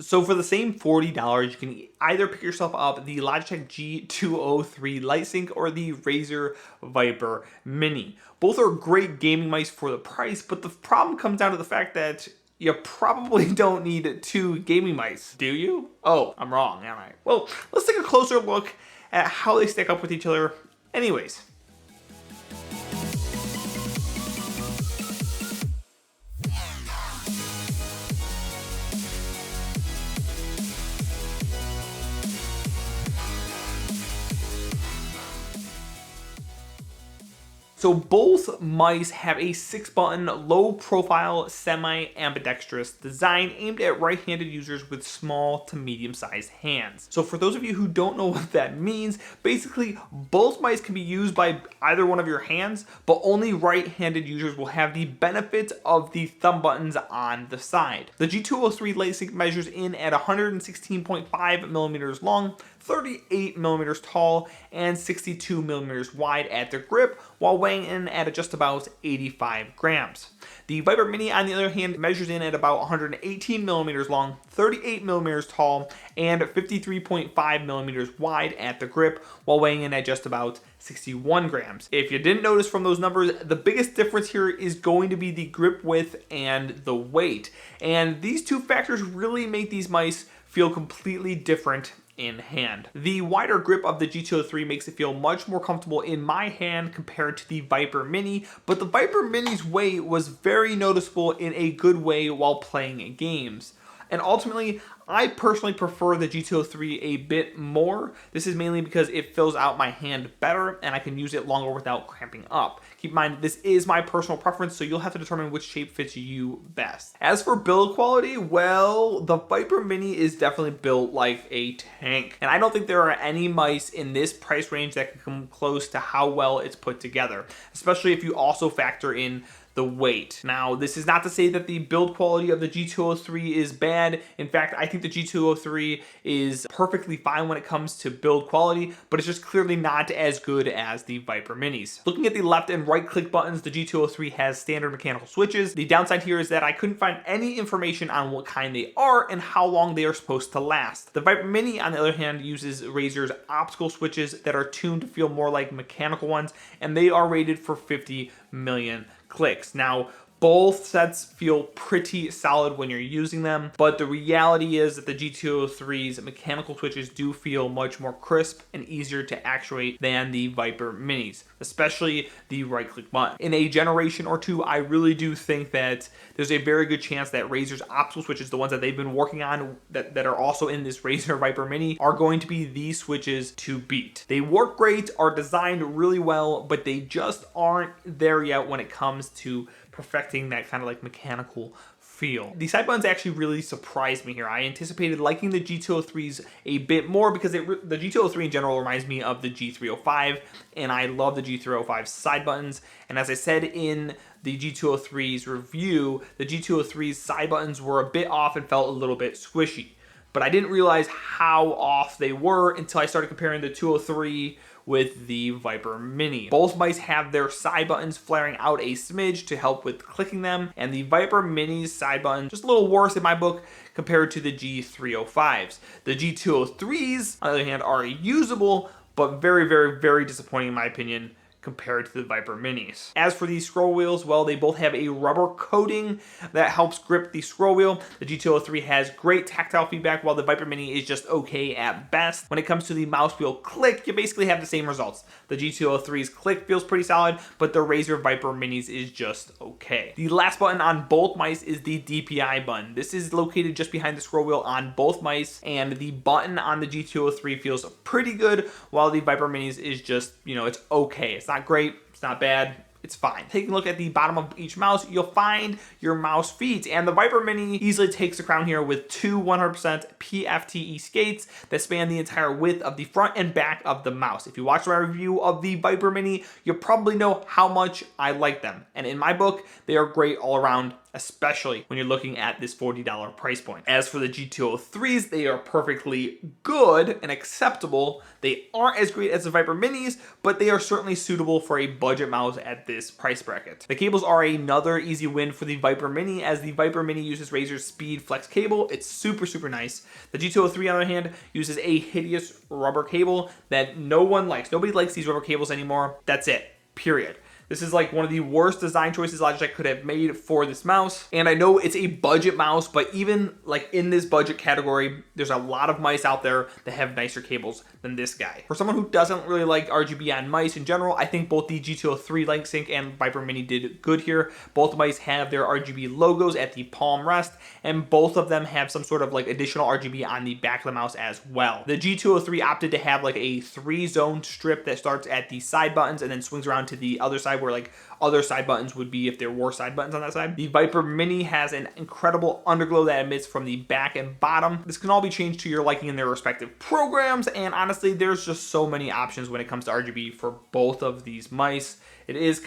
So for the same $40, you can either pick yourself up the Logitech G203 LightSync or the Razer Viper Mini. Both are great gaming mice for the price, but the problem comes down to the fact that you probably don't need two gaming mice, do you? Oh, I'm wrong, am I? Well, let's take a closer look at how they stack up with each other anyways. So both mice have a 6-button, low-profile, semi-ambidextrous design aimed at right-handed users with small to medium-sized hands. So for those of you who don't know what that means, basically both mice can be used by either one of your hands, but only right-handed users will have the benefit of the thumb buttons on the side. The G203 LightSync measures in at 116.5 millimeters long, 38 millimeters tall, and 62 millimeters wide at the grip, while weighing in at just about 85 grams. The Viper Mini, on the other hand, measures in at about 118 millimeters long, 38 millimeters tall, and 53.5 millimeters wide at the grip, while weighing in at just about 61 grams. If you didn't notice from those numbers, the biggest difference here is going to be the grip width and the weight. And these two factors really make these mice feel completely different in hand. The wider grip of the G203 makes it feel much more comfortable in my hand compared to the Viper Mini, but the Viper Mini's weight was very noticeable in a good way while playing games. And ultimately, I personally prefer the G203 a bit more. This is mainly because it fills out my hand better and I can use it longer without cramping up. Keep in mind, this is my personal preference, so you'll have to determine which shape fits you best. As for build quality, well, the Viper Mini is definitely built like a tank. And I don't think there are any mice in this price range that can come close to how well it's put together, especially if you also factor in the weight. Now, this is not to say that the build quality of the G203 is bad. In fact, I think the G203 is perfectly fine when it comes to build quality, but it's just clearly not as good as the Viper Minis. Looking at the left and right click buttons, the G203 has standard mechanical switches. The downside here is that I couldn't find any information on what kind they are and how long they are supposed to last. The Viper Mini, on the other hand, uses Razer's optical switches that are tuned to feel more like mechanical ones, and they are rated for 50 million clicks. Now, both sets feel pretty solid when you're using them, but the reality is that the G203's mechanical switches do feel much more crisp and easier to actuate than the Viper Minis, especially the right click button. In a generation or two, I really do think that there's a very good chance that Razer's optical switches, the ones that they've been working on that are also in this Razer Viper Mini, are going to be the switches to beat. They work great, are designed really well, but they just aren't there yet when it comes to perfecting that kind of like mechanical feel. The side buttons actually really surprised me here. I anticipated liking the G203s a bit more because the G203 in general reminds me of the G305, and I love the G305 side buttons. And as I said in the G203's review, the G203's side buttons were a bit off and felt a little bit squishy. But I didn't realize how off they were until I started comparing the 203 with the Viper Mini. Both mice have their side buttons flaring out a smidge to help with clicking them, and the Viper Mini's side button just a little worse in my book compared to the G305s. The G203s, on the other hand, are usable, but very, very, very disappointing in my opinion compared to the Viper Minis. As for these scroll wheels, well, they both have a rubber coating that helps grip the scroll wheel. The G203 has great tactile feedback, while the Viper Mini is just okay at best. When it comes to the mouse wheel click, you basically have the same results. The G203's click feels pretty solid, but the Razer Viper Minis is just okay. The last button on both mice is the DPI button. This is located just behind the scroll wheel on both mice, and the button on the G203 feels pretty good, while the Viper Minis is just, it's okay. It's not great, it's not bad, it's fine. Taking a look at the bottom of each mouse, you'll find your mouse feet, and the Viper Mini easily takes the crown here with two 100% PFTE skates that span the entire width of the front and back of the mouse. If you watch my review of the Viper Mini, you'll probably know how much I like them, and in my book, they are great all around. especially when you're looking at this $40 price point. As for the G203s, they are perfectly good and acceptable. They aren't as great as the Viper Minis, but they are certainly suitable for a budget mouse at this price bracket. The cables are another easy win for the Viper Mini, as the Viper Mini uses Razer's Speed Flex cable. It's super, super nice. The G203, on the other hand, uses a hideous rubber cable that no one likes. Nobody likes these rubber cables anymore. That's it. Period. This is like one of the worst design choices Logitech could have made for this mouse. And I know it's a budget mouse, but even like in this budget category, there's a lot of mice out there that have nicer cables than this guy. For someone who doesn't really like RGB on mice in general, I think both the G203 LightSync and Viper Mini did good here. Both mice have their RGB logos at the palm rest, and both of them have some sort of like additional RGB on the back of the mouse as well. The G203 opted to have like a 3-zone strip that starts at the side buttons and then swings around to the other side, where like other side buttons would be if there were side buttons on that side. The Viper Mini has an incredible underglow that emits from the back and bottom. This can all be changed to your liking in their respective programs, and honestly, there's just so many options when it comes to RGB for both of these mice. It is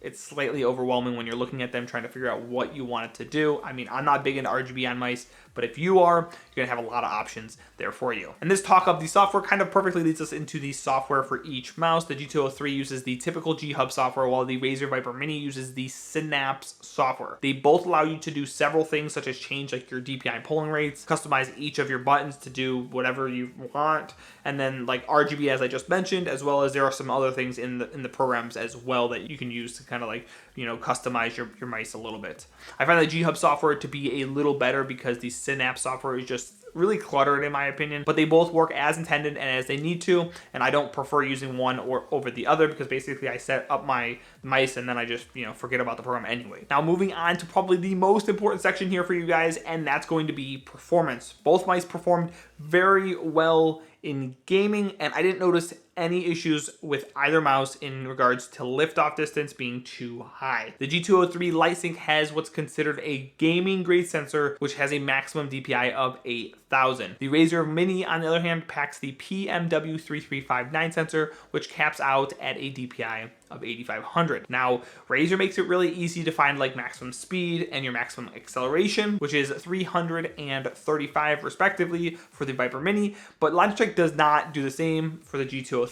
it's slightly overwhelming when you're looking at them trying to figure out what you want it to do. I mean, I'm not big into RGB on mice, but if you are, you're gonna have a lot of options there for you. And this talk of the software kind of perfectly leads us into the software for each mouse. The G203 uses the typical G-Hub software, while the Razer Viper Mini uses the Synapse software. They both allow you to do several things, such as change like your DPI polling rates, customize each of your buttons to do whatever you want, and then like RGB, as I just mentioned, as well as there are some other things in the programs as well that you can use to kind of like, you know, customize your mice a little bit. I find the G-Hub software to be a little better because the Synapse software is just really cluttered in my opinion, but they both work as intended and as they need to, and I don't prefer using one or over the other because basically I set up my mice and then I just, you know, forget about the program anyway. Now moving on to probably the most important section here for you guys, and that's going to be performance. Both mice performed very well in gaming, and I didn't notice any issues with either mouse in regards to liftoff distance being too high. The G203 LightSync has what's considered a gaming grade sensor, which has a maximum DPI of 8,000. The Razer Mini, on the other hand, packs the PMW3359 sensor, which caps out at a DPI of 8,500. Now, Razer makes it really easy to find like maximum speed and your maximum acceleration, which is 300 and 35 respectively for the Viper Mini, but Logitech does not do the same for the G203.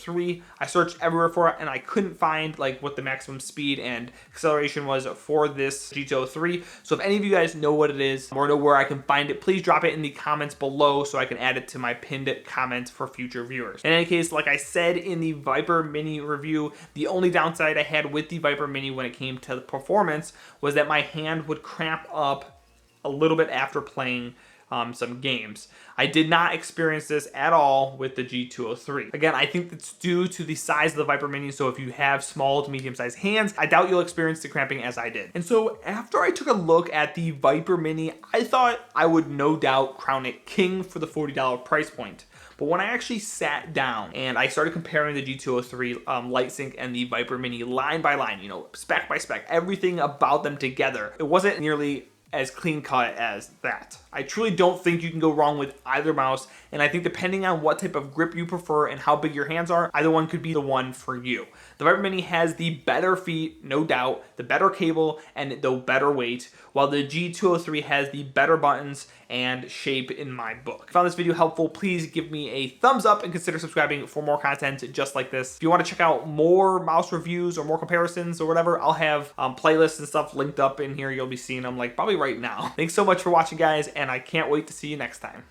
I searched everywhere for it and I couldn't find like what the maximum speed and acceleration was for this G203. So if any of you guys know what it is or know where I can find it, please drop it in the comments below so I can add it to my pinned comments for future viewers. In any case, like I said in the Viper Mini review, the only downside I had with the Viper Mini when it came to the performance was that my hand would cramp up a little bit after playing some games. I did not experience this at all with the G203. Again, I think it's due to the size of the Viper Mini, so if you have small to medium-sized hands, I doubt you'll experience the cramping as I did. And so after I took a look at the Viper Mini, I thought I would no doubt crown it king for the $40 price point. But when I actually sat down and I started comparing the G203 LightSync and the Viper Mini line by line, you know, spec by spec, everything about them together, it wasn't nearly as clean cut as that. I truly don't think you can go wrong with either mouse, and I think depending on what type of grip you prefer and how big your hands are, either one could be the one for you. The Viper Mini has the better feet, no doubt, the better cable, and the better weight, while the G203 has the better buttons and shape in my book. If you found this video helpful, please give me a thumbs up and consider subscribing for more content just like this. If you want to check out more mouse reviews or more comparisons or whatever, I'll have playlists and stuff linked up in here. You'll be seeing them like probably right now. Thanks so much for watching, guys, and I can't wait to see you next time.